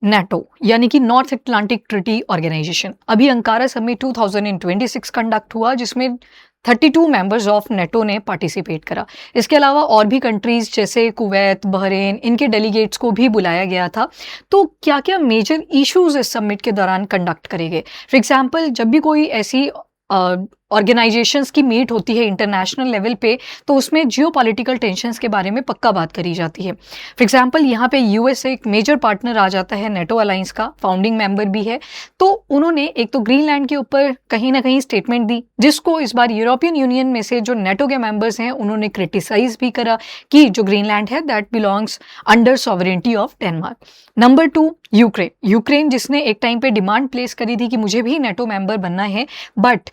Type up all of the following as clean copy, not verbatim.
NATO यानी कि north Atlantic Treaty organisation अभी अंकारा समिट 2026 कंडक्ट हुआ, जिसमें 32 मेंबर्स ऑफ नेटो ने पार्टिसिपेट करा। इसके अलावा और भी कंट्रीज जैसे कुवैत, बहरीन, इनके डेलीगेट्स को भी बुलाया गया था। तो क्या क्या मेजर इश्यूज इस समिट के दौरान कंडक्ट करे गए? फॉर एग्जांपल, जब भी कोई ऐसी ऑर्गेनाइजेशंस की मीट होती है इंटरनेशनल लेवल पे, तो उसमें जियोपॉलिटिकल टेंशंस के बारे में पक्का बात करी जाती है। फॉर एग्जांपल, यहाँ पे यूएस एक मेजर पार्टनर आ जाता है, नेटो अलायंस का फाउंडिंग मेंबर भी है। तो उन्होंने एक तो ग्रीनलैंड के ऊपर कहीं ना कहीं स्टेटमेंट दी, जिसको इस बार यूरोपियन यूनियन में से जो नेटो के मेंबर्स हैं उन्होंने क्रिटिसाइज भी करा कि जो ग्रीनलैंड है that belongs under sovereignty of Denmark. Number 2, Ukraine जिसने एक टाइम पे डिमांड प्लेस करी थी कि मुझे भी नेटो मेंबर बनना है, बट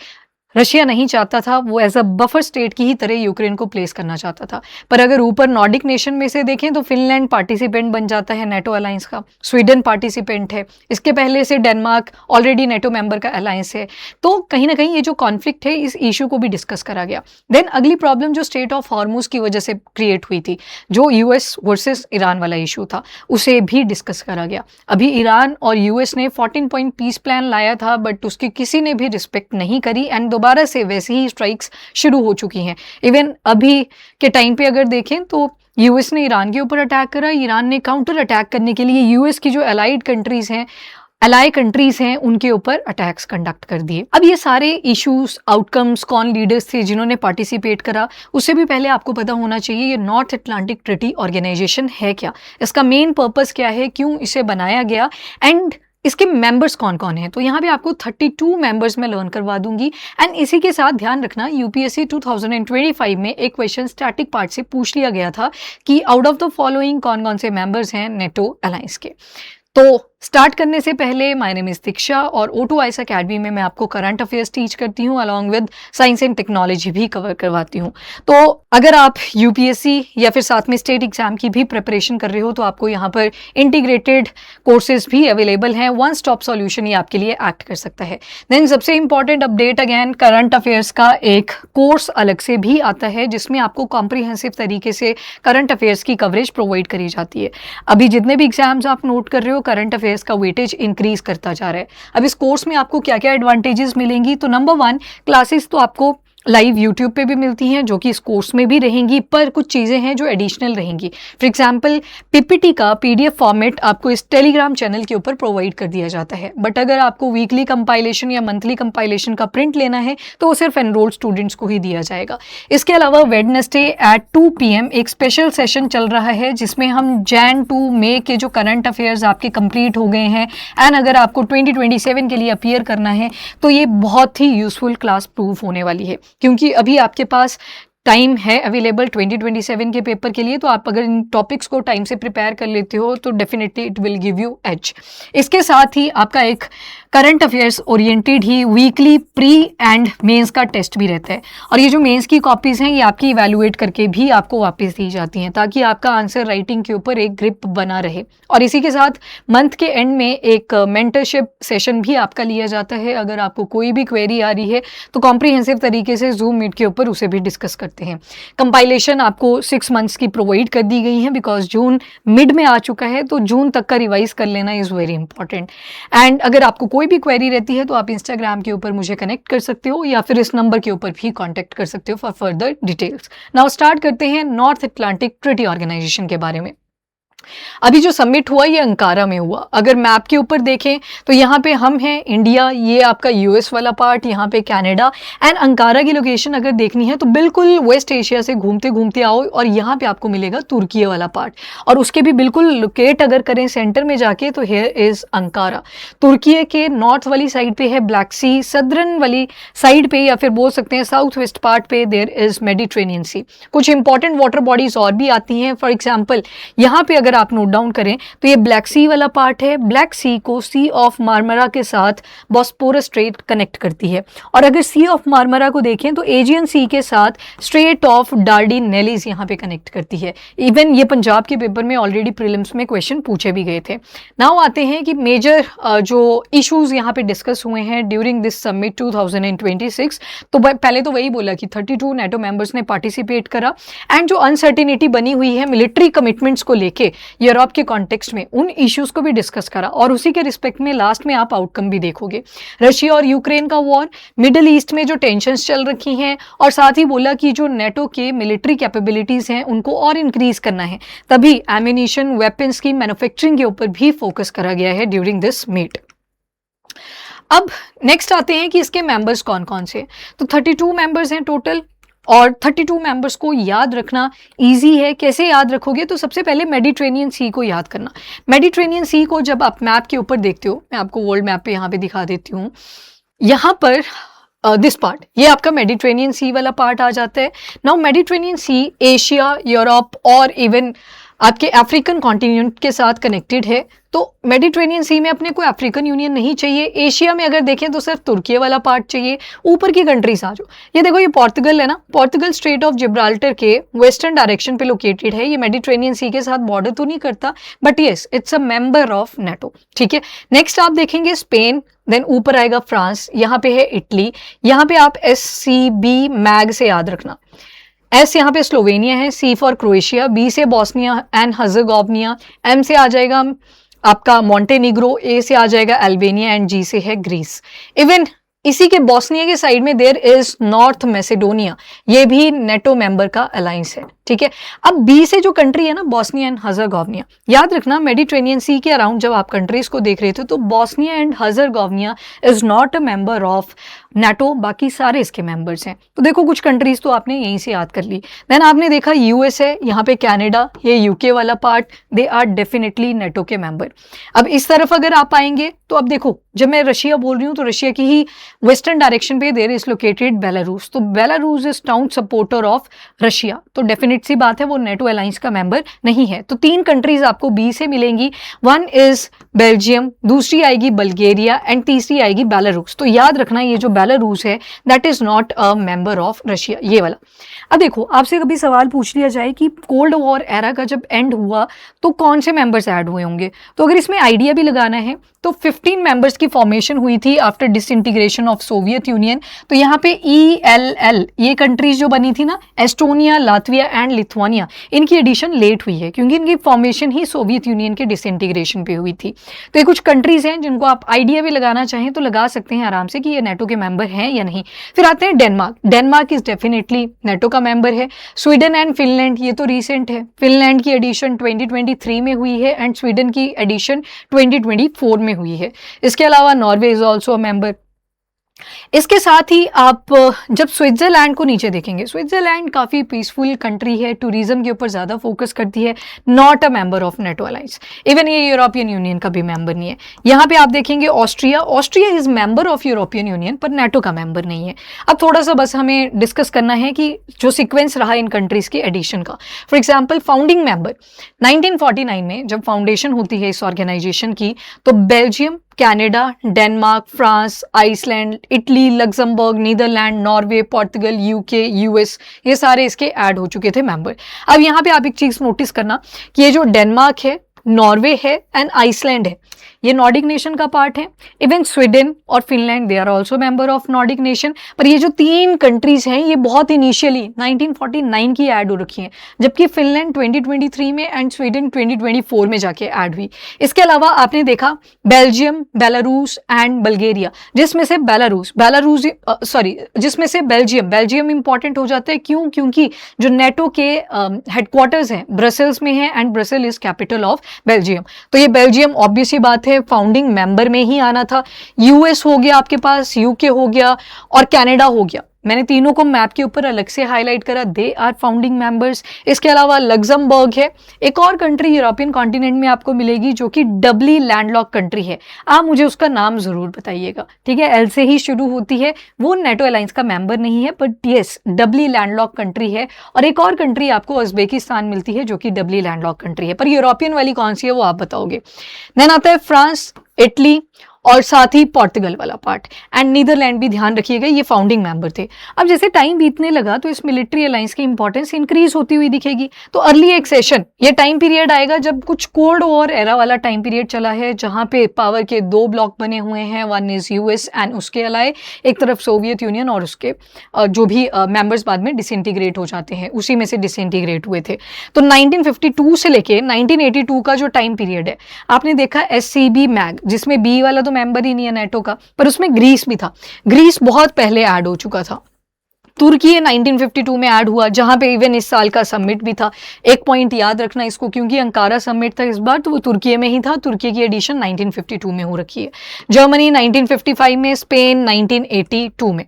रशिया नहीं चाहता था, वो एज अ बफर स्टेट की ही तरह यूक्रेन को प्लेस करना चाहता था। पर अगर ऊपर नॉर्डिक नेशन में से देखें तो फिनलैंड पार्टिसिपेंट बन जाता है नेटो अलायंस का, स्वीडन पार्टिसिपेंट है, इसके पहले से डेनमार्क ऑलरेडी नेटो मेंबर का अलायंस है। तो कहीं ना कहीं ये जो कॉन्फ्लिक्ट है, इस इशू को भी डिस्कस करा गया। देन अगली प्रॉब्लम जो स्टेट ऑफ हॉर्मुज की वजह से क्रिएट हुई थी, जो यूएस वर्सेस ईरान वाला इशू था, उसे भी डिस्कस करा गया। अभी ईरान और यूएस ने 14 पॉइंट पीस प्लान लाया था, बट उसकी किसी ने भी रिस्पेक्ट नहीं करी एंड दोबारा से वैसे ही स्ट्राइक्स शुरू हो चुकी हैं। इवन अभी के टाइम पे अगर देखें तो यूएस ने ईरान के ऊपर अटैक करा, ईरान ने काउंटर अटैक करने के लिए यूएस की जो अलाइड कंट्रीज हैं उनके ऊपर अटैक्स कंडक्ट कर दिए। अब ये सारे इश्यूज, आउटकम्स, कौन लीडर्स थे जिन्होंने पार्टिसिपेट करा, उससे भी पहले आपको पता होना चाहिए ये नॉर्थ अटलांटिक ट्रीटी ऑर्गेनाइजेशन है क्या, इसका मेन पर्पस क्या है, क्यों इसे बनाया गया एंड इसके मेंबर्स कौन कौन हैं। तो यहाँ पे आपको 32 मेंबर्स में लर्न करवा दूंगी। एंड इसी के साथ ध्यान रखना, यूपीएससी 2025 में एक क्वेश्चन स्टैटिक पार्ट से पूछ लिया गया था कि आउट ऑफ द फॉलोइंग कौन कौन से मेंबर्स हैं नेटो अलायंस के। तो स्टार्ट करने से पहले, माय नेम इज दीक्षा और O2 आईएएस अकेडमी में मैं आपको करंट अफेयर्स टीच करती हूँ, along with science and technology भी कवर करवाती हूँ। तो अगर आप यूपीएससी या फिर साथ में स्टेट एग्जाम की भी प्रिपरेशन कर रहे हो, तो आपको यहाँ पर इंटीग्रेटेड कोर्सेज भी अवेलेबल हैं। वन स्टॉप सॉल्यूशन ये आपके लिए एक्ट कर सकता है। देन सबसे important update, again current affairs का एक कोर्स अलग से भी आता है, जिसमें आपको कॉम्प्रिहेंसिव तरीके से करंट अफेयर्स की कवरेज प्रोवाइड करी जाती है। अभी जितने भी एग्जाम्स आप नोट कर रहे हो, करंट अफेयर्स का वेटेज इंक्रीज करता जा रहा है। अब इस कोर्स में आपको क्या क्या एडवांटेजेस मिलेंगी, तो नंबर 1, क्लासेस तो आपको लाइव यूट्यूब पे भी मिलती हैं, जो कि इस कोर्स में भी रहेंगी, पर कुछ चीज़ें हैं जो एडिशनल रहेंगी। फॉर एग्जांपल, पीपीटी का पीडीएफ फॉर्मेट आपको इस टेलीग्राम चैनल के ऊपर प्रोवाइड कर दिया जाता है, बट अगर आपको वीकली कंपाइलेशन या मंथली कंपाइलेशन का प्रिंट लेना है तो वो सिर्फ एनरोल्ड स्टूडेंट्स को ही दिया जाएगा। इसके अलावा वेडनेसडे एट 2 PM एक स्पेशल सेशन चल रहा है, जिसमें हम जैन टू मई के जो करंट अफेयर्स आपके कंप्लीट हो गए हैं एंड अगर आपको 2027 के लिए अपीयर करना है, तो ये बहुत ही यूजफुल क्लास प्रूफ होने वाली है, क्योंकि अभी आपके पास टाइम है अवेलेबल 2027 के पेपर के लिए। तो आप अगर इन टॉपिक्स को टाइम से प्रिपेयर कर लेते हो तो definitely it will give you edge. इसके साथ ही आपका एक करंट अफेयर्स ओरिएंटेड ही वीकली प्री एंड मेंस का टेस्ट भी रहता है, और ये जो मेंस की कॉपीज़ हैं ये आपकी इवैल्यूएट करके भी आपको वापस दी जाती हैं, ताकि आपका आंसर राइटिंग के ऊपर एक ग्रिप बना रहे। और इसी के साथ मंथ के एंड में एक मेंटरशिप सेशन भी आपका लिया जाता है। अगर आपको कोई भी क्वेरी आ रही है तो कॉम्प्रिहेंसिव तरीके से जूम मीट के ऊपर उसे भी डिस्कस करते हैं। कंपाइलेशन आपको 6 मंथ्स की प्रोवाइड कर दी गई है, बिकॉज जून मिड में आ चुका है, तो जून तक का रिवाइज कर लेना इज़ वेरी इंपॉर्टेंट। एंड अगर आपको कोई भी क्वेरी रहती है तो आप इंस्टाग्राम के ऊपर मुझे कनेक्ट कर सकते हो, या फिर इस नंबर के ऊपर भी कॉन्टैक्ट कर सकते हो for further details. Now start करते हैं नॉर्थ अटलांटिक ट्रीटी ऑर्गेनाइजेशन के बारे में। अभी जो समिट हुआ ये अंकारा में हुआ। अगर मैप के ऊपर देखें तो यहाँ पे हम हैं इंडिया, ये आपका यूएस वाला पार्ट, यहाँ पे कनाडा, एंड अंकारा की लोकेशन अगर देखनी है तो बिल्कुल वेस्ट एशिया से घूमते घूमते आओ और यहाँ पे आपको मिलेगा तुर्की वाला पार्ट, और उसके भी बिल्कुल लोकेट अगर करें सेंटर में जाके तो हेयर इज अंकारा। तुर्की के नॉर्थ वाली साइड पे है ब्लैक सी, सदर्न वाली साइड पे या फिर बोल सकते हैं साउथ वेस्ट पार्ट पे देयर इज मेडिटेरेनियन सी। कुछ इंपॉर्टेंट वाटर बॉडीज और भी आती हैं। फॉर एग्जाम्पल, यहाँ पे अगर आप नोट डाउन करें तो ये ब्लैक सी वाला पार्ट है। ब्लैक सी को सी ऑफ मार्मरा के साथ बॉस्पोरस स्ट्रेट कनेक्ट करती है, और अगर सी ऑफ मार्मरा को देखें तो एजियन सी के साथ स्ट्रेट ऑफ डार्डिनेलिस यहाँ पे कनेक्ट करती है। इवन ये पंजाब के पेपर में ऑलरेडी प्रीलिम्स में क्वेश्चन पूछे भी गए थे। नाउ आते हैं कि मेजर जो इश्यूज यहाँ पे डिस्कस हुए हैं ड्यूरिंग दिस समिट 2026। तो पहले तो वही बोला कि 32 नेटो मेंबर्स ने पार्टिसिपेट करा, एंड जो अनसर्टिनिटी बनी हुई है मिलिट्री कमिटमेंट्स को लेके, यूरोप के कॉन्टेक्स्ट में उन इश्यूज को भी डिस्कस करा और उसी के रिस्पेक्ट में लास्ट में आप आउटकम भी देखोगे। रशिया और यूक्रेन का वॉर, मिडिल ईस्ट में जो टेंशंस चल रखी हैं, और साथ ही बोला कि जो नेटो के मिलिट्री कैपेबिलिटीज हैं उनको और इंक्रीज करना है, तभी एम्यूनिशन वेपन्स की मैन्युफैक्चरिंग के ऊपर भी फोकस करा गया है ड्यूरिंग दिस मीट। अब नेक्स्ट आते हैं कि इसके मेंबर्स कौन कौन से। तो 32 मेंबर्स हैं टोटल, और 32 मेंबर्स को याद रखना इजी है। कैसे याद रखोगे? तो सबसे पहले मेडिटेरेनियन सी को याद करना। मेडिटेरेनियन सी को जब आप मैप के ऊपर देखते हो, मैं आपको वर्ल्ड मैप पे यहाँ पे दिखा देती हूँ, यहाँ पर दिस पार्ट, ये आपका मेडिटेरेनियन सी वाला पार्ट आ जाता है। Now Mediterranean sea Asia, Europe और इवन आपके अफ्रीकन कॉन्टिनेंट के साथ कनेक्टेड है। तो मेडिटेरेनियन सी में अपने को अफ्रीकन यूनियन नहीं चाहिए। एशिया में अगर देखें तो सिर्फ तुर्की वाला पार्ट चाहिए। ऊपर की कंट्रीज आ जाओ, ये देखो ये पोर्तुगल है ना, पोर्तुगल स्ट्रेट ऑफ जिब्राल्टर के वेस्टर्न डायरेक्शन पे लोकेटेड है। ये मेडिटेरेनियन सी के साथ बॉर्डर तो नहीं करता, but yes it's a member of NATO, ठीक है। नेक्स्ट आप देखेंगे स्पेन, देन ऊपर आएगा फ्रांस, यहाँ पे है इटली, यहाँ पे आप SCB मैग से याद रखना। एस यहाँ पे स्लोवेनिया है, C फॉर क्रोएशिया, B से बॉस्निया एंड हर्जेगोविना, M से आ जाएगा आपका मॉन्टेनिग्रो, A से आ जाएगा अल्बानिया एंड G से है ग्रीस। इवन इसी के बॉस्निया के साइड में देयर इज नॉर्थ मैसेडोनिया, ये भी नेटो मेंबर का अलायंस है, ठीक है। अब बी से जो कंट्री है ना, बॉस्निया एंड हर्जेगोविना, याद रखना मेडिटेरेनियन सी के अराउंड जब आप कंट्रीज को देख रहे थे तो Bosnia and Herzegovina is not a member of NATO, बाकी सारे इसके मेंबर्स हैं। तो देखो कुछ कंट्रीज तो आपने यहीं से याद कर ली। देन आपने देखा US है, यहाँ पे कनाडा, ये UK वाला part, they are definitely NATO के मेंबर। अब इस तरफ अगर आप आएंगे तो अब देखो, जब मैं रशिया बोल रही हूँ तो रशिया की ही वेस्टर्न डायरेक्शन पे देयर इज लोकेटेड बेलारूस, तो Belarus is town supporter of Russia, तो डेफिनेट सी बात है वो नेटो अलायंस का मेंबर नहीं है। तो 3 कंट्रीज आपको बी से मिलेंगी, वन इज बेल्जियम, दूसरी आएगी बल्गेरिया एंड तीसरी आएगी बेलारूस। तो याद रखना ये जो बेलारूस है that is not a member of Russia, ये वाला। अब देखो आपसे कभी सवाल पूछ लिया जाए कि कोल्ड वॉर एरा का जब एंड हुआ तो कौन से मेंबर्स ऐड हुए होंगे, तो अगर इसमें आइडिया भी लगाना है तो 15 मेंबर्स की फॉर्मेशन हुई थी after disintegration of Soviet union. तो यहाँ पे ELL ये कंट्रीज जो बनी थी ना, एस्टोनिया, लातविया एंड लिथुआनिया, इनकी एडिशन लेट हुई है क्योंकि इनकी फॉर्मेशन ही सोवियत यूनियन के डिसइंटीग्रेशन पे हुई थी। तो ये कुछ कंट्रीज हैं जिनको आप आइडिया भी लगाना चाहें तो लगा सकते हैं आराम से कि ये नेटो के मेंबर हैं या नहीं। फिर आते हैं Denmark, Denmark is definitely NATO का मेंबर है। स्वीडन एंड फिनलैंड, ये तो रिसेंट है, फिनलैंड की एडिशन 2023 में हुई है एंड स्वीडन की एडिशन 2024 में हुई है। इसके अलावा Norway is also a member. इसके साथ ही आप जब स्विट्जरलैंड को नीचे देखेंगे, स्विट्जरलैंड काफ़ी पीसफुल कंट्री है, टूरिज्म के ऊपर ज़्यादा फोकस करती है, not a member of NATO alliance. Even ये यूरोपियन यूनियन का भी मेंबर नहीं है। यहाँ पे आप देखेंगे Austria, Austria is member of European union पर नेटो का मेंबर नहीं है। अब थोड़ा सा बस हमें डिस्कस करना है कि जो सिक्वेंस रहा इन कंट्रीज़ के एडिशन का। फॉर एग्जाम्पल फाउंडिंग मेंबर 1949 में जब फाउंडेशन होती है इस ऑर्गेनाइजेशन की, तो Belgium, Canada, Denmark, France, Iceland, Italy, Luxembourg, Netherlands, Norway, Portugal, UK, US, ये सारे इसके ऐड हो चुके थे मेंबर। अब यहाँ पे आप एक चीज नोटिस करना कि ये जो डेनमार्क है, नॉर्वे है एंड आइसलैंड है, ये नॉर्डिक नेशन का पार्ट है। इवन स्वीडन और Finland they are also member of Nordic nation. पर ये जो 3 कंट्रीज हैं ये बहुत इनिशियली 1949 की ऐड हो रखी हैं, जबकि फिनलैंड 2023 में एंड स्वीडन 2024 में जाके ऐड हुई। इसके अलावा आपने देखा बेल्जियम, बेलारूस एंड बल्गेरिया, जिसमें से जिसमें से बेल्जियम इंपॉर्टेंट हो जाता है। क्यों? क्योंकि जो नेटो के हेडक्वार्टर्स हैं ब्रसेल्स में है and Brussel is capital of Belgium. तो ये बेल्जियम ऑब्वियस ही बात है फाउंडिंग मेंबर में ही आना था। US हो गया आपके पास, UK हो गया और कनाडा हो गया। मैंने तीनों को मैप के ऊपर अलग से हाईलाइट करा, दे आर फाउंडिंग मेंबर्स। इसके अलावा लग्जमबर्ग है, एक और कंट्री यूरोपियन कॉन्टिनेंट में आपको मिलेगी जो कि डबली लैंडलॉक कंट्री है। आप मुझे उसका नाम जरूर बताइएगा, ठीक है, L से ही शुरू होती है, वो नेटो अलायंस का मेंबर नहीं है but yes Dabali landlocked country है। और एक और कंट्री आपको उज्बेकिस्तान मिलती है जो कि डबली लैंडलॉक कंट्री है, पर यूरोपियन वाली कौन सी है वो आप बताओगे। देन आता है फ्रांस, इटली, और साथ ही पोर्तुगल वाला पार्ट एंड नीदरलैंड भी ध्यान रखिएगा, ये फाउंडिंग मेंबर थे। अब जैसे टाइम बीतने लगा तो इस मिलिट्री अलायंस की इंपॉर्टेंस इंक्रीज होती हुई दिखेगी। तो अर्ली एक्सेशन, ये टाइम पीरियड आएगा जब कुछ कोल्ड वॉर एरा वाला टाइम पीरियड चला है, जहां पे पावर के दो ब्लॉक बने हुए हैं, वन इज यूएस एंड उसके अलाए, एक तरफ सोवियत यूनियन और उसके जो भी मेंबर्स बाद में डिसइंटीग्रेट हो जाते हैं, उसी में से डिसइंटीग्रेट हुए थे। तो 1952 से लेके 1982 का जो टाइम पीरियड है, आपने देखा एससीबी मैग, जिसमें बी वाला तो मेंबर ही नहीं है नेटो का, पर उसमें ग्रीस भी था। ग्रीस बहुत पहले ऐड हो चुका था। तुर्की 1952 में ऐड हुआ, जहां पे इवन इस साल का समिट भी था। एक पॉइंट याद रखना इसको, क्योंकि अंकारा समिट था इस बार, तो वो तुर्की में ही था। तुर्की की एडिशन 1952 में हो रखी है। जर्मनी 1955 में, स्पेन 1982 में।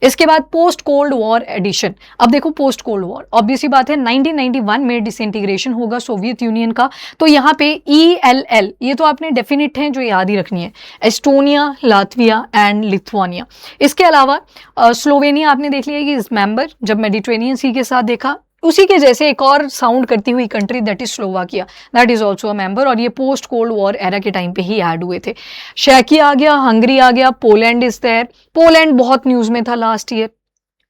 इसके बाद पोस्ट कोल्ड वॉर एडिशन। अब देखो पोस्ट कोल्ड वॉर, ऑब्वियसली बात है 1991 में डिसइंटीग्रेशन होगा सोवियत यूनियन का। तो यहाँ पे ELL, ये तो आपने डेफिनेट है जो याद ही रखनी है, एस्टोनिया, लातविया एंड लिथुआनिया। इसके अलावा स्लोवेनिया आपने देख लिया इस मेंबर, जब मेडिटेरेनियन सी के साथ देखा, उसी के जैसे एक और साउंड करती हुई country that is Slovakia, that is also a member, और ये पोस्ट कोल्ड वॉर एरा के टाइम पे ही ऐड हुए थे। शेकी आ गया, हंगरी आ गया, पोलैंड इज देयर। पोलैंड बहुत न्यूज में था लास्ट ईयर,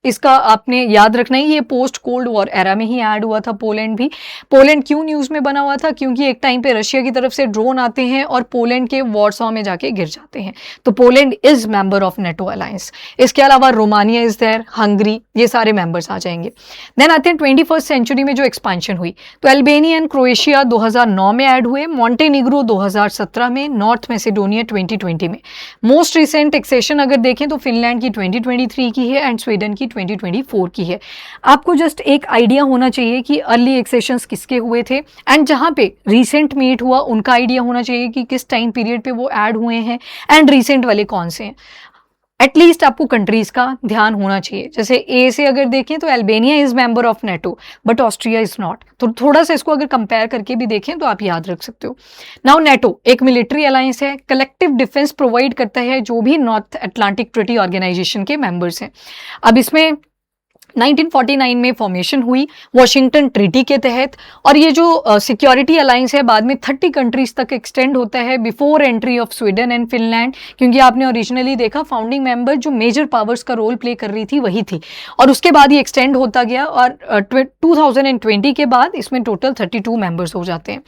इसका आपने याद रखना ही, ये पोस्ट कोल्ड वॉर एरा में ही ऐड हुआ था पोलैंड भी। पोलैंड क्यों न्यूज में बना हुआ था? क्योंकि एक टाइम पे रशिया की तरफ से ड्रोन आते हैं और पोलैंड के वॉरसॉ में जाके गिर जाते हैं। तो Poland is member of NATO alliance. इसके अलावा रोमानिया इज देयर, हंगरी, ये सारे मेंबर्स आ जाएंगे। देन आते हैं 21st सेंचुरी में जो एक्सपेंशन हुई, तो अल्बेनिया एंड क्रोएशिया 2009 में ऐड हुए, मॉन्टेनिग्रो 2017 में, नॉर्थ मैसेडोनिया 2020 में। मोस्ट रिसेंट एक्सेशन अगर देखें तो फिनलैंड की 2023 की है एंड स्वीडन की 2024 की है। आपको जस्ट एक आइडिया होना चाहिए कि अर्ली एक्सेशंस किसके हुए थे, एंड जहां पे रीसेंट मीट हुआ उनका आइडिया होना चाहिए कि किस टाइम पीरियड पे वो ऐड हुए हैं, एंड रीसेंट वाले कौन से हैं। एटलीस्ट आपको कंट्रीज का ध्यान होना चाहिए। जैसे ए से अगर देखें तो Albania is member of NATO but Austria is not, तो थोड़ा सा इसको अगर कंपेयर करके भी देखें तो आप याद रख सकते हो। नाउ नेटो एक मिलिट्री अलायंस है, कलेक्टिव डिफेंस प्रोवाइड करता है जो भी नॉर्थ अटलांटिक ट्रीटी ऑर्गेनाइजेशन के मेंबर्स हैं। अब इसमें 1949 में फॉर्मेशन हुई वॉशिंगटन ट्रीटी के तहत, और ये जो सिक्योरिटी अलायंस है बाद में 30 कंट्रीज तक एक्सटेंड होता है before entry of Sweden and Finland, क्योंकि आपने ओरिजिनली देखा फाउंडिंग मेंबर जो मेजर पावर्स का रोल प्ले कर रही थी वही थी, और उसके बाद ये एक्सटेंड होता गया, और 2020 के बाद इसमें टोटल 32 मेंबर्स हो जाते हैं।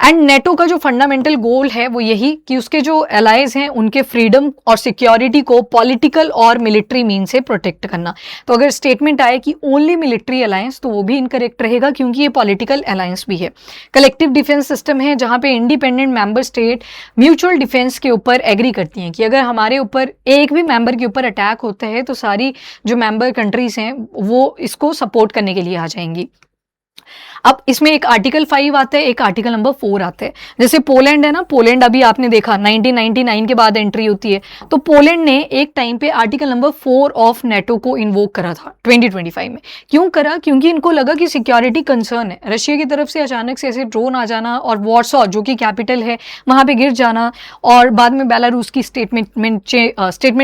एंड नेटो का जो फंडामेंटल गोल है वो यही कि उसके जो एलाइज हैं उनके फ्रीडम और सिक्योरिटी को पॉलिटिकल और मिलिट्री मीन से प्रोटेक्ट करना। तो अगर स्टेटमेंट आए कि ओनली मिलिट्री अलायंस, तो वो भी इनकरेक्ट रहेगा, क्योंकि ये पॉलिटिकल अलायंस भी है। कलेक्टिव डिफेंस सिस्टम है जहां पे independent member state mutual defence के ऊपर एग्री करती हैं कि अगर हमारे ऊपर एक भी मेंबर के ऊपर अटैक होता है तो सारी जो मेंबर कंट्रीज हैं वो इसको सपोर्ट करने के लिए आ जाएंगी। अब इसमें एक आर्टिकल 5 आता है, एक आर्टिकल नंबर 4 आता है। जैसे पोलैंड है ना, पोलैंड अभी आपने देखा 1999 के बाद एंट्री होती है, तो पोलैंड ने एक टाइम पे आर्टिकल नंबर 4 ऑफ नेटो को इन्वोक करा था 2025 में। क्यों करा? क्योंकि इनको लगा कि सिक्योरिटी कंसर्न है, रशिया की तरफ से अचानक से ऐसे ड्रोन आ जाना और वॉर्सॉ जो कि कैपिटल है वहां पे गिर जाना, और बाद में बेलारूस की स्टेटमेंट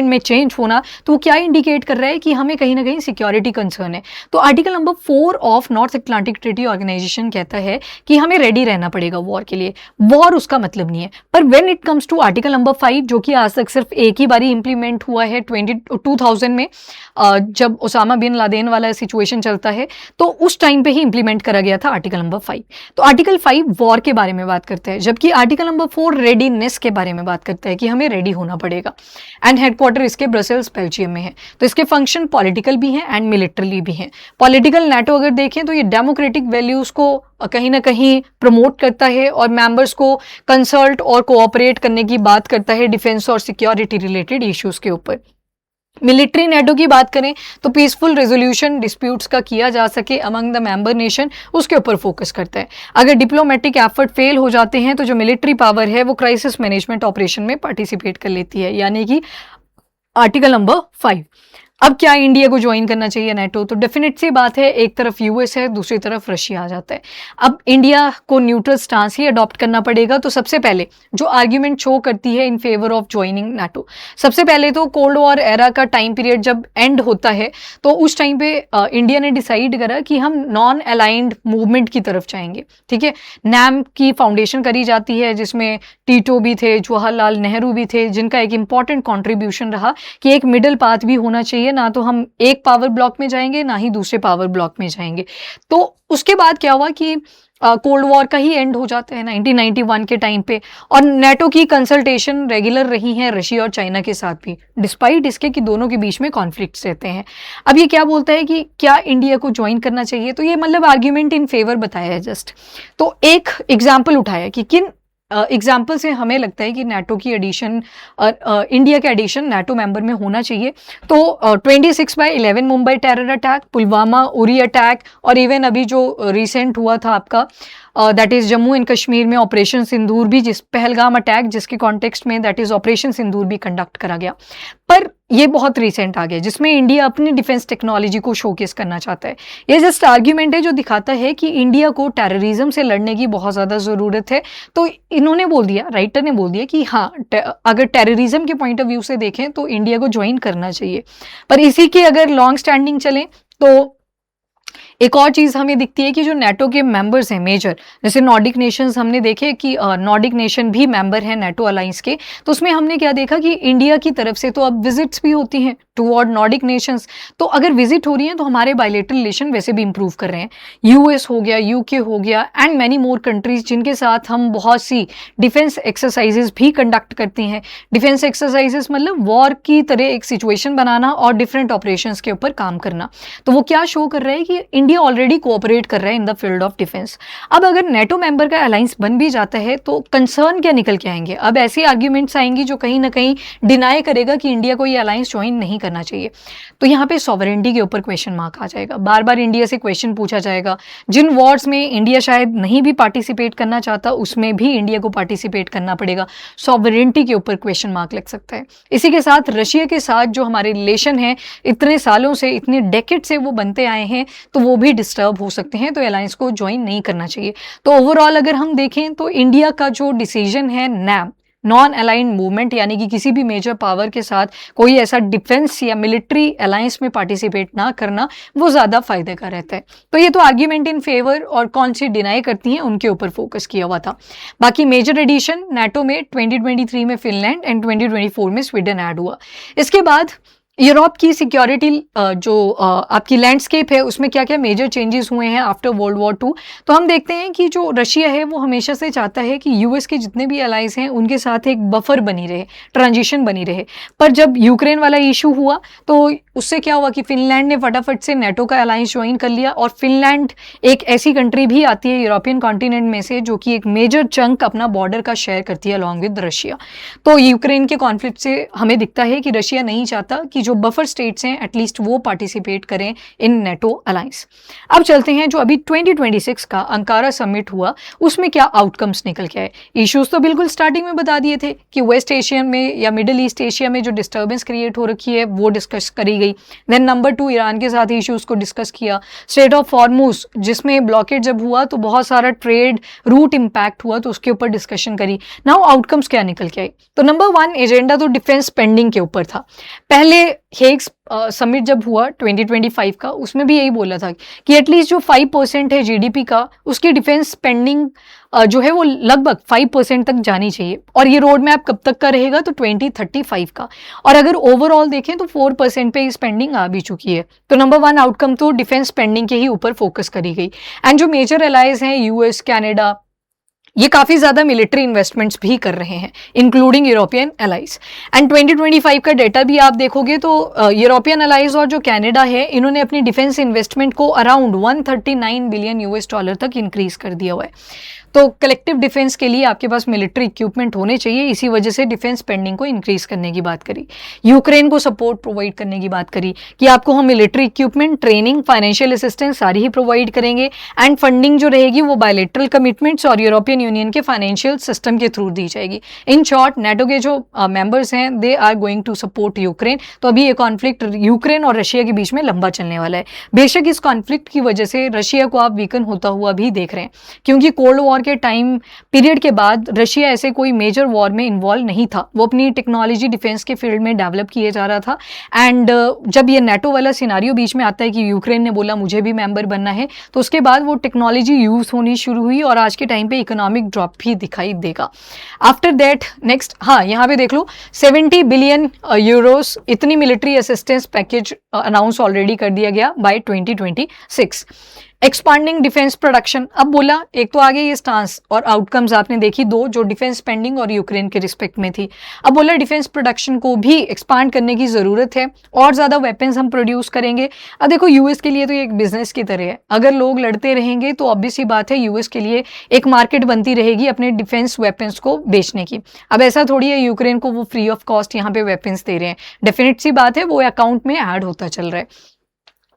में चेंज होना, तो वो क्या इंडिकेट कर रहा है कि हमें कहीं ना कहीं सिक्योरिटी कंसर्न है। तो article number 4 of North Atlantic Treaty Organization कहता है कि हमें रेडी रहना पड़ेगा वॉर के लिए। वॉर उसका मतलब नहीं है। पर when it comes to article number 5, जो कि आज तक सिर्फ एक ही बारी इंप्लीमेंट हुआ है 2000 में, जब ओसामा बिन लादेन वाला सिचुएशन चलता है, तो उस टाइम पे ही इंप्लीमेंट करा गया था आर्टिकल नंबर 5। तो आर्टिकल 5 वॉर के बारे में बात करता है, जबकि आर्टिकल नंबर 4 रेडीनेस के बारे में बात करता है कि हमें रेडी होना पड़ेगा। एंड हेडक्वार्टर इसके ब्रसेल्स बेल्जियम में है। तो इसके फंक्शन पॉलिटिकल भी हैं एंड मिलिट्रली भी हैं। पॉलिटिकल नेटो अगर देखें तो ये डेमोक्रेटिक वैल्यूज को कहीं ना कहीं प्रमोट करता है और मेंबर्स को कंसल्ट और कोऑपरेट करने की बात करता है डिफेंस और सिक्योरिटी रिलेटेड इश्यूज के ऊपर। मिलिट्री नेटो की बात करें तो पीसफुल रेजोल्यूशन डिस्प्यूट्स का किया जा सके अमंग द मेंबर नेशन, उसके ऊपर फोकस करता है। अगर डिप्लोमेटिक एफर्ट फेल हो जाते हैं तो जो मिलिट्री पावर है वो क्राइसिस मैनेजमेंट ऑपरेशन में पार्टिसिपेट कर लेती है, यानी कि आर्टिकल नंबर 5। अब क्या इंडिया को ज्वाइन करना चाहिए नेटो? तो डेफिनेट सी बात है, एक तरफ यूएस है, दूसरी तरफ रशिया आ जाता है। अब इंडिया को न्यूट्रल स्टांस ही अडॉप्ट करना पड़ेगा। तो सबसे पहले जो आर्ग्यूमेंट शो करती है in favour of joining NATO, सबसे पहले तो कोल्ड वॉर एरा का टाइम पीरियड जब एंड होता है तो उस टाइम पे इंडिया ने डिसाइड करा कि हम नॉन अलाइंड मूवमेंट की तरफ जाएंगे। ठीक है, नैम की फाउंडेशन करी जाती है जिसमें टीटो भी थे, जवाहरलाल नेहरू भी थे, जिनका एक इंपॉर्टेंट कॉन्ट्रीब्यूशन रहा कि एक मिडल पाथ भी होना चाहिए, ना तो हम एक पावर ब्लॉक में जाएंगे ना ही दूसरे पावर ब्लॉक में जाएंगे। तो उसके बाद क्या हुआ कि कोल्ड वॉर का ही एंड हो जाता है 1991 के टाइम पे, और नेटो की कंसल्टेशन रेगुलर रही है रशिया और चाइना के साथ भी, डिस्पाइट इसके कि दोनों के बीच में कॉन्फ्लिक्ट्स रहते हैं। अब ये क्या बोलता है कि क्या इंडिया को ज्वाइन करना चाहिए, तो ये मतलब आर्ग्यूमेंट इन फेवर बताया है जस्ट। तो एक एग्जाम्पल उठाया कि किन एग्जाम्पल से हमें लगता है कि नेटो की एडिशन, इंडिया का एडिशन नेटो मेंबर में होना चाहिए। तो 26/11 Mumbai terror attack, Pulwama, Uri attack, और इवन अभी जो रिसेंट हुआ था आपका that is Jammu and Kashmir में ऑपरेशन सिंदूर भी, जिस पहलगाम अटैक जिसके कॉन्टेक्स्ट में दैट इज ऑपरेशन सिंदूर भी कंडक्ट करा गया। पर ये बहुत रिसेंट आ गया जिसमें इंडिया अपनी डिफेंस टेक्नोलॉजी को शोकेस करना चाहता है। ये जस्ट आर्ग्यूमेंट है जो दिखाता है कि इंडिया को टेररिज्म से लड़ने की बहुत ज़्यादा ज़रूरत है। तो इन्होंने बोल दिया, राइटर ने बोल दिया कि हाँ, अगर टेररिज्म के पॉइंट ऑफ व्यू से देखें तो इंडिया को ज्वाइन करना चाहिए। पर इसी के अगर लॉन्ग स्टैंडिंग चलें तो एक और चीज़ हमें दिखती है कि जो नेटो के मेंबर्स हैं मेजर, जैसे नॉर्डिक नेशंस, हमने देखे कि नॉर्डिक नेशन भी मेंबर हैं नेटो अलायंस के। तो उसमें हमने क्या देखा कि इंडिया की तरफ से तो अब विजिट्स भी होती हैं टुवर्ड नॉर्डिक नेशंस। तो अगर विजिट हो रही हैं तो हमारे बायलेटरल रिलेशन वैसे भी इंप्रूव कर रहे हैं। यूएस हो गया, यूके हो गया, एंड मैनी मोर कंट्रीज जिनके साथ हम बहुत सी डिफेंस एक्सरसाइजेज भी कंडक्ट करती हैं। डिफेंस एक्सरसाइजेज मतलब वॉर की तरह एक सिचुएशन बनाना और डिफरेंट ऑपरेशंस के ऊपर काम करना। तो वो क्या शो कर रहा है कि इंडिया ऑलरेडी कोऑपरेट कर रहा है in the field of defence. अब अगर नेटो मेंबर का अलायंस बन भी जाता है तो कंसर्न क्या निकल के आएंगे? अब ऐसे आर्ग्यूमेंट्स आएंगी जो कहीं ना कहीं डिनाई करेगा कि इंडिया को ये अलायंस ज्वाइन नहीं करना चाहिए। तो यहाँ पे सॉवरेनिटी के ऊपर क्वेश्चन मार्क आ जाएगा। बार बार इंडिया से क्वेश्चन पूछा जाएगा। जिन वॉर्स में इंडिया शायद नहीं भी पार्टिसिपेट करना चाहता उसमें भी इंडिया को पार्टिसिपेट करना पड़ेगा। सॉवरेनिटी के ऊपर क्वेश्चन मार्क लग सकता है। इसी के साथ रशिया के साथ जो हमारे रिलेशन है इतने सालों से, इतने डेकेड से वो बनते आए हैं, तो वो भी डिस्टर्ब हो सकते हैं। तो अलायंस को ज्वाइन नहीं करना चाहिए। तो ओवरऑल अगर हम देखें तो इंडिया का जो डिसीजन है नैम, नॉन अलाइंड मूवमेंट, यानी कि किसी भी मेजर पावर के साथ कोई ऐसा डिफेंस या मिलिट्री अलायंस में पार्टिसिपेट ना करना, वो ज़्यादा फायदे का रहता है। तो ये तो आर्ग्यूमेंट इन फेवर और कौन सी डिनाई करती हैं उनके ऊपर फोकस किया हुआ था। बाकी मेजर एडिशन नेटो में 2023 में फिनलैंड एंड 2024 में स्वीडन ऐड हुआ। इसके बाद यूरोप की सिक्योरिटी जो आपकी लैंडस्केप है उसमें क्या क्या मेजर चेंजेस हुए हैं आफ्टर वर्ल्ड वॉर 2। तो हम देखते हैं कि जो रशिया है वो हमेशा से चाहता है कि यूएस के जितने भी अलाइज हैं उनके साथ एक बफर बनी रहे, ट्रांजिशन बनी रहे। पर जब यूक्रेन वाला इशू हुआ तो उससे क्या हुआ कि फिनलैंड ने फटाफट से नेटो का अलायंस ज्वाइन कर लिया। और फिनलैंड एक ऐसी कंट्री भी आती है यूरोपियन कॉन्टिनेंट में से जो कि एक मेजर चंक अपना बॉर्डर का शेयर करती है अलॉन्ग विद रशिया। तो यूक्रेन के कॉन्फ्लिक्ट से हमें दिखता है कि रशिया नहीं चाहता कि जो बफर स्टेट्स हैं एटलीस्ट वो पार्टिसिपेट करें इन नेटो अलायंस। अब चलते हैं जो अभी 2026 का अंकारा समिट हुआ उसमें क्या आउटकम्स निकल के आए। इश्यूज तो बिल्कुल स्टार्टिंग में बता दिए थे कि वेस्ट एशिया में या मिडिल ईस्ट एशिया में जो डिस्टर्बेंस क्रिएट हो रखी है वो डिस्कस करी गई। देन नंबर 2 ईरान के साथ इश्यूज को डिस्कस किया। स्ट्रेट ऑफ हॉर्मुज जिसमें ब्लॉकेट जब हुआ तो बहुत सारा ट्रेड रूट इम्पैक्ट हुआ तो उसके ऊपर डिस्कशन करी। नाउ आउटकम्स क्या निकल के आए? तो नंबर 1 एजेंडा तो डिफेंस स्पेंडिंग के ऊपर था। पहले हेग्स समिट जब हुआ 2025 का उसमें भी यही बोला था कि एटलीस्ट जो 5% है जीडीपी का उसकी डिफेंस स्पेंडिंग जो है वो लगभग 5% तक जानी चाहिए। और ये रोड मैप कब तक का रहेगा? तो 2035 का। और अगर ओवरऑल देखें तो 4% पे स्पेंडिंग आ भी चुकी है। तो नंबर 1 आउटकम तो डिफेंस स्पेंडिंग के ही ऊपर फोकस करी गई। एंड जो मेजर अलाइज हैं यूएस, कनाडा, ये काफ़ी ज़्यादा मिलिट्री इन्वेस्टमेंट्स भी कर रहे हैं इंक्लूडिंग यूरोपियन अलाइज। एंड 2025 का डेटा भी आप देखोगे तो यूरोपियन अलाइज और जो कनाडा है इन्होंने अपनी डिफेंस इन्वेस्टमेंट को अराउंड $139 बिलियन तक इंक्रीज कर दिया हुआ है। तो कलेक्टिव डिफेंस के लिए आपके पास मिलिट्री इक्विपमेंट होने चाहिए, इसी वजह से डिफेंस स्पेंडिंग को इंक्रीज करने की बात करी। यूक्रेन को सपोर्ट प्रोवाइड करने की बात करी कि आपको हम military equipment, training, financial assistance सारी ही प्रोवाइड करेंगे, एंड फंडिंग जो रहेगी वो बायलैटरल कमिटमेंट्स और यूरोपियन यूनियन के फाइनेंशियल सिस्टम के थ्रू दी जाएगी। इन शॉर्ट, नेटो के जो मेंबर्स हैं they are going to support Ukraine. तो अभी ये कॉन्फ्लिक्ट यूक्रेन और रशिया के बीच में लंबा चलने वाला है। बेशक इस कॉन्फ्लिक्ट की वजह से रशिया को आप वीकन होता हुआ भी देख रहे हैं, क्योंकि कोल्ड वॉर के टाइम पीरियड के बाद रशिया ऐसे कोई मेजर वॉर में इन्वॉल्व नहीं था, वो अपनी टेक्नोलॉजी डिफेंस के फील्ड में डेवलप किए जा रहा था। एंड जब ये नेटो वाला सिनारियो बीच में आता है कि यूक्रेन ने बोला मुझे भी मेंबर बनना है, तो उसके बाद वो टेक्नोलॉजी यूज होनी शुरू हुई और आज के टाइम पे इकोनॉमिक ड्रॉप भी दिखाई देगा। आफ्टर दैट नेक्स्ट, हाँ यहाँ पे देख लो 70 बिलियन यूरोस इतनी military assistance package announce already कर दिया गया बाय 2026। एक्सपांडिंग डिफेंस प्रोडक्शन, अब बोला एक तो आगे ये स्टांस और आउटकम्स आपने देखी दो, जो डिफेंस स्पेंडिंग और यूक्रेन के रिस्पेक्ट में थी। अब बोला डिफेंस प्रोडक्शन को भी एक्सपांड करने की जरूरत है और ज्यादा वेपन्स हम प्रोड्यूस करेंगे। अब देखो यूएस के लिए तो ये एक बिजनेस की तरह है, अगर लोग लड़ते रहेंगे तो ऑब्वियस सी बात है यूएस के लिए एक मार्केट बनती रहेगी अपने डिफेंस वेपन्स को बेचने की। अब ऐसा थोड़ी है यूक्रेन को वो फ्री ऑफ कॉस्ट यहाँ पे वेपन्स दे रहे हैं, डेफिनेट सी बात है वो अकाउंट में ऐड होता चल रहा है।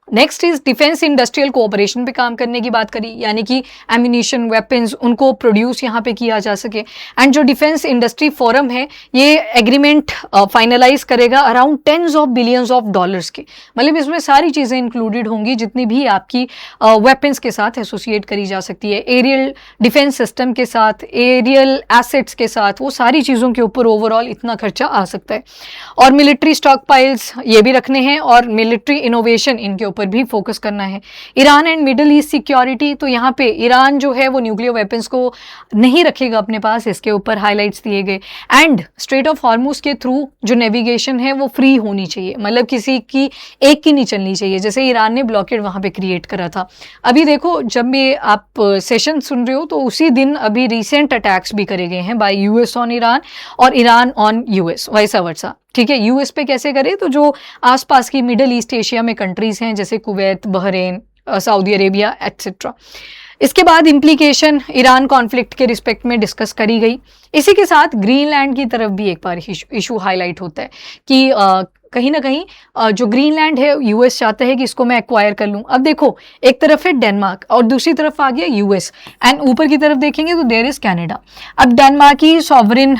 Next is defence industrial cooperation पे काम करने की बात करी, यानी कि एम्यूनिशन, वेपन्स उनको प्रोड्यूस यहाँ पे किया जा सके। एंड जो डिफेंस इंडस्ट्री फोरम है ये एग्रीमेंट फाइनलाइज करेगा around tens of billions of dollars के, मतलब इसमें सारी चीज़ें इंक्लूडेड होंगी जितनी भी आपकी वेपन्स के साथ एसोसिएट करी जा सकती है, एरियल डिफेंस सिस्टम के साथ, एरियल एसेट्स के साथ, वो सारी चीज़ों के ऊपर ओवरऑल इतना खर्चा आ सकता है। और मिलिट्री स्टॉक पाइल्स ये भी रखने हैं और मिलिट्री इनोवेशन इनके पर भी फोकस करना है। Iran and middle east security, तो यहाँ पे ईरान जो है वो न्यूक्लियर वेपन्स को नहीं रखेगा अपने पास, इसके ऊपर हाइलाइट्स दिए गए। एंड स्ट्रेट ऑफ हॉर्मुज के थ्रू जो नेविगेशन है वो फ्री होनी चाहिए, मतलब किसी की एक की नहीं चलनी चाहिए, जैसे ईरान ने ब्लॉकेड वहां पे क्रिएट करा था। अभी देखो जब ये आप सेशन सुन रहे हो तो उसी दिन अभी रिसेंट अटैक्स भी करे गए हैं बाय यूएस ऑन ईरान और ईरान ऑन यूएस, वैसा वर्सा। ठीक है, यूएस पे कैसे करे, तो जो आसपास की मिडिल ईस्ट एशिया में कंट्रीज हैं जैसे Kuwait, Bahrain, Saudi Arabia etcetera. इसके बाद इम्प्लीकेशन ईरान कॉन्फ्लिक्ट के रिस्पेक्ट में डिस्कस करी गई। इसी के साथ ग्रीनलैंड की तरफ भी एक बार इशू हाईलाइट होता है कि कहीं ना कहीं जो ग्रीनलैंड है यूएस चाहता है कि इसको मैं एक्वायर कर लूं। अब देखो एक तरफ है डेनमार्क और दूसरी तरफ आ गया यूएस, एंड ऊपर की तरफ देखेंगे तो देयर इज कनाडा। अब डेनमार्क की सॉवरेन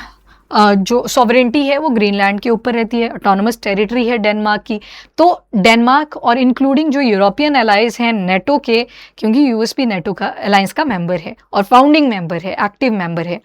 जो सॉवरेंटी है वो ग्रीनलैंड के ऊपर रहती है, ऑटोनमस टेरिटरी है डेनमार्क की। तो डेनमार्क और इंक्लूडिंग जो यूरोपियन अलाइंस हैं नेटो के, क्योंकि यूएस भी नेटो का अलायंस का मेंबर है और फाउंडिंग मेंबर है, एक्टिव मेंबर है,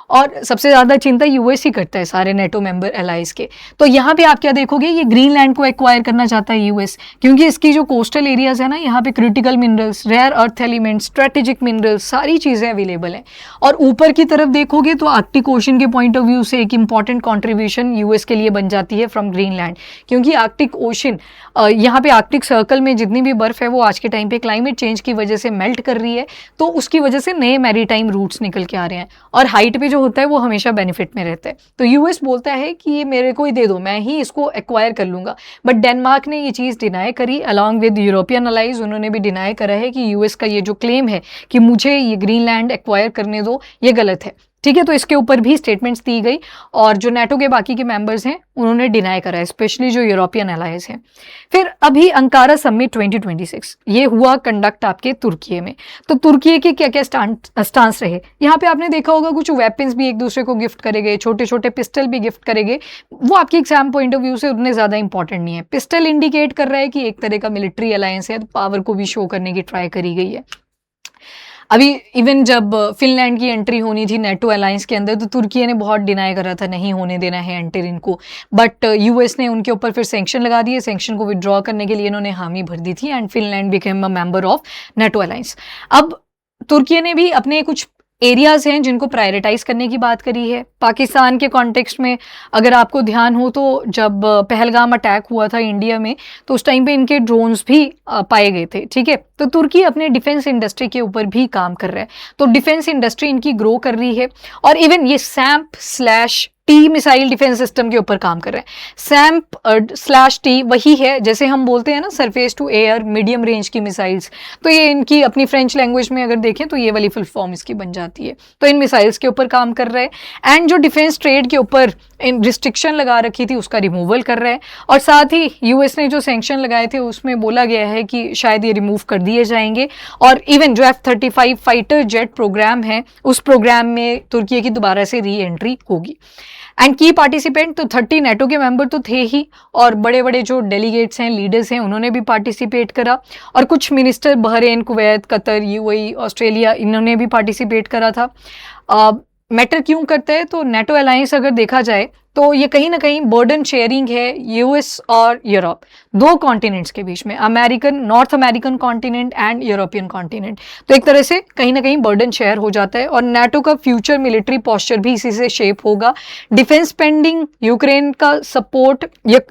और सबसे ज़्यादा चिंता यूएस ही करता है सारे नेटो मेंबर अलाइंस के। तो यहाँ पे आप क्या देखोगे, ये ग्रीनलैंड को एक्वायर करना चाहता है यूएस, क्योंकि इसकी जो कोस्टल एरियाज है ना, यहाँ पे critical minerals, rare earth elements, strategic minerals, सारी चीज़ें अवेलेबल हैं। और ऊपर की तरफ देखोगे तो आर्कटिक ओशन के पॉइंट ऑफ व्यू से एक इंपॉर्टेंट कॉन्ट्रीब्यूशन यूएस के लिए बन जाती है फ्रॉम ग्रीनलैंड, क्योंकि आर्कटिक ओशन यहाँ पे आर्कटिक सर्कल में जितनी भी बर्फ है वो आज के टाइम पे क्लाइमेट चेंज की वजह से मेल्ट कर रही है, तो उसकी वजह से नए मैरीटाइम रूट्स निकल के आ रहे हैं, और हाइट पे जो होता है वो हमेशा बेनिफिट में रहता है। तो यूएस बोलता है कि ये मेरे को ही दे दो, मैं ही इसको एक्वायर कर लूंगा। बट डेनमार्क ने ये चीज़ डिनाई करी, अलॉन्ग विद यूरोपियन अलाइज उन्होंने भी डिनाई करा है कि यूएस का ये जो क्लेम है कि मुझे ये ग्रीनलैंड एक्वायर करने दो, ये गलत है। ठीक है, तो इसके ऊपर भी स्टेटमेंट्स दी गई और जो नेटो के बाकी के मेंबर्स हैं उन्होंने डिनाई करा है, स्पेशली जो यूरोपियन अलायंस हैं। फिर अभी अंकारा समिट 2026 ये हुआ कंडक्ट आपके तुर्की में। तो तुर्की के क्या क्या स्टांस रहे, यहाँ पे आपने देखा होगा कुछ वेपन्स भी एक दूसरे को गिफ्ट करे गए, छोटे छोटे पिस्टल भी गिफ्ट करे गए। वो आपकी एग्जाम पॉइंट ऑफ व्यू से उतने ज़्यादा इंपॉर्टेंट नहीं है। पिस्टल इंडिकेट कर रहा है कि एक तरह का मिलिट्री अलायंस है, तो पावर को भी शो करने की ट्राई करी गई है। अभी इवन जब फिनलैंड की एंट्री होनी थी नेटो अलायंस के अंदर, तो तुर्की ने बहुत डिनाई करा था नहीं होने देना है एंटर इनको, बट यूएस ने उनके ऊपर फिर सैंक्शन लगा दिए। सैंक्शन को विड्रॉ करने के लिए इन्होंने हामी भर दी थी and Finland became a member of NATO alliance. अब तुर्की ने भी अपने कुछ एरियाज हैं जिनको प्रायोरिटाइज करने की बात करी है। पाकिस्तान के कॉन्टेक्स्ट में अगर आपको ध्यान हो तो जब पहलगाम अटैक हुआ था इंडिया में, तो उस टाइम पे इनके ड्रोन्स भी पाए गए थे। ठीक है, तो तुर्की अपने डिफेंस इंडस्ट्री के ऊपर भी काम कर रहा है, तो डिफेंस इंडस्ट्री इनकी ग्रो कर रही है। और इवन ये SAMP T missile defence system के ऊपर काम कर रहे हैं। SAMP/T वही है जैसे हम बोलते हैं ना surface to air medium range की मिसाइल्स, तो ये इनकी अपनी फ्रेंच लैंग्वेज में अगर देखें तो ये वाली फुल फॉर्म इसकी बन जाती है। तो इन मिसाइल्स के ऊपर काम कर रहे हैं एंड जो डिफेंस ट्रेड के ऊपर इन रिस्ट्रिक्शन लगा रखी थी उसका रिमूवल कर रहे हैं, और साथ ही यूएस ने जो सैंक्शन लगाए थे उसमें बोला गया है कि शायद ये रिमूव कर दिए जाएंगे, और इवन जो F-35 फाइटर जेट प्रोग्राम है उस प्रोग्राम में तुर्की की दोबारा से री एंट्री होगी। एंड की पार्टिसिपेंट तो 30 नेटो के मेंबर तो थे ही, और बड़े बड़े जो डेलीगेट्स हैं, लीडर्स हैं, उन्होंने भी पार्टिसिपेट करा, और कुछ minister Bahrain, Kuwait, Qatar, UAE, Australia, इन्होंने भी पार्टिसिपेट करा था। मैटर क्यों करता है, तो नेटो अलायंस अगर देखा जाए तो ये कहीं ना कहीं बर्डन शेयरिंग है यूएस और यूरोप, दो कॉन्टिनेंट्स के बीच में, American, north American continent and European continent. तो एक तरह से कहीं ना कहीं बर्डन शेयर हो जाता है, और नाटो का फ्यूचर मिलिट्री पोस्चर भी इसी से शेप होगा। डिफेंस स्पेंडिंग, यूक्रेन का सपोर्ट,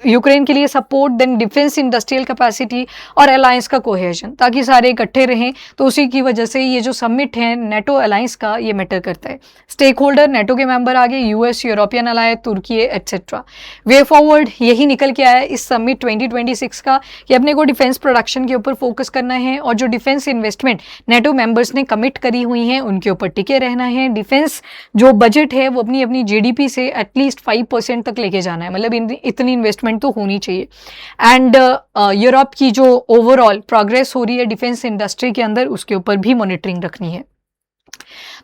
यूक्रेन के लिए support, then defence industrial capacity और अलायंस का कोहेजन, ताकि सारे इकट्ठे रहें। तो उसी की वजह से ये जो समिट है नेटो अलायंस का, ये मैटर करता है। स्टेक होल्डर नेटो के मेंबर आगे यूएस, यूरोपियन अलायंस, तुर्की एटसेट्रा। वे फॉरवर्ड यही निकल के आया इस समिट 2026 का कि अपने को डिफेंस प्रोडक्शन के ऊपर फोकस करना है, और जो डिफेंस इन्वेस्टमेंट नेटो मेंबर्स ने कमिट करी हुई हैं उनके ऊपर टिके रहना है। डिफेंस जो बजट है वो अपनी अपनी जीडीपी से एटलीस्ट 5% तक लेके जाना है, मतलब इतनी इन्वेस्टमेंट तो होनी चाहिए। एंड यूरोप की जो ओवरऑल प्रोग्रेस हो रही है डिफेंस इंडस्ट्री के अंदर, उसके ऊपर भी मॉनिटरिंग रखनी है।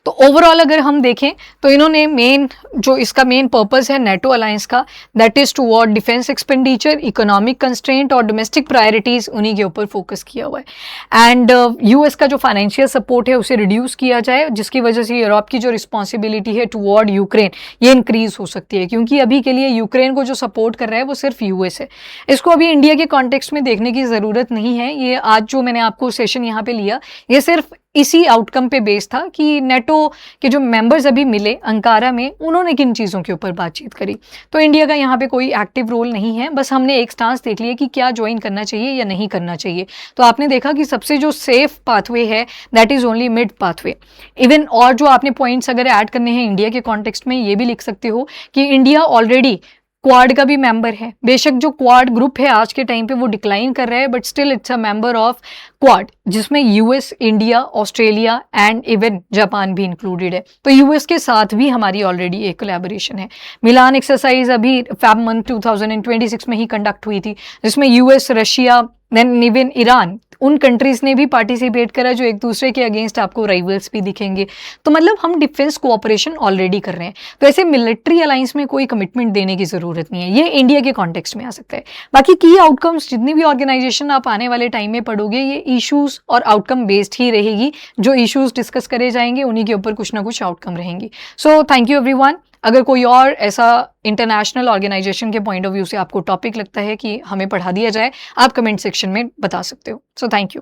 तो ओवरऑल अगर हम देखें तो इन्होंने मेन जो इसका मेन पर्पस है नेटो अलायंस का, that is toward defence expenditure, economic constraint और डोमेस्टिक प्रायोरिटीज, उन्हीं के ऊपर फोकस किया हुआ है। एंड यूएस का जो फाइनेंशियल सपोर्ट है उसे रिड्यूस किया जाए, जिसकी वजह से यूरोप की जो रिस्पॉन्सिबिलिटी है टुवर्ड यूक्रेन ये इंक्रीज हो सकती है, क्योंकि अभी के लिए यूक्रेन को जो सपोर्ट कर रहा है वो सिर्फ यूएस है। इसको अभी इंडिया के कॉन्टेक्स्ट में देखने की ज़रूरत नहीं है। ये आज जो मैंने आपको सेशन यहाँ पे लिया ये सिर्फ इसी आउटकम पे बेस था कि नेटो के जो मेंबर्स अभी मिले अंकारा में, उन्होंने किन चीज़ों के ऊपर बातचीत करी। तो इंडिया का यहाँ पे कोई एक्टिव रोल नहीं है, बस हमने एक स्टांस देख लिया कि क्या ज्वाइन करना चाहिए या नहीं करना चाहिए। तो आपने देखा कि सबसे जो सेफ पाथवे है that is only mid pathway. Even और जो आपने पॉइंट्स अगर ऐड करने हैं इंडिया के कॉन्टेक्स्ट में, ये भी लिख सकते हो कि इंडिया ऑलरेडी क्वाड का भी मेंबर है। बेशक जो क्वाड ग्रुप है आज के टाइम पे वो डिक्लाइन कर रहा है, but still it's a member of Quad, जिसमें US, India, Australia and even Japan भी इंक्लूडेड है। तो यूएस के साथ भी हमारी ऑलरेडी एक कोलैबोरेशन है। मिलान एक्सरसाइज अभी फेब मंथ 2026 में ही कंडक्ट हुई थी, जिसमें US, Russia, then even Iran, उन कंट्रीज ने भी पार्टिसिपेट करा जो एक दूसरे के अगेंस्ट आपको राइवल्स भी दिखेंगे। तो मतलब हम डिफेंस कोऑपरेशन ऑलरेडी कर रहे हैं, तो ऐसे मिलिट्री अलायंस में कोई कमिटमेंट देने की जरूरत नहीं है। ये इंडिया के कॉन्टेक्स्ट में आ सकता है। बाकी की आउटकम्स जितनी भी ऑर्गेनाइजेशन आप आने वाले टाइम में पढ़ोगे ये इश्यूज और आउटकम बेस्ड ही रहेगी। जो इश्यूज डिस्कस करे जाएंगे उन्हीं के ऊपर कुछ ना कुछ आउटकम रहेंगी। So thank you everyone. अगर कोई और ऐसा इंटरनेशनल ऑर्गेनाइजेशन के पॉइंट ऑफ व्यू से आपको टॉपिक लगता है कि हमें पढ़ा दिया जाए, आप कमेंट सेक्शन में बता सकते हो। So thank you.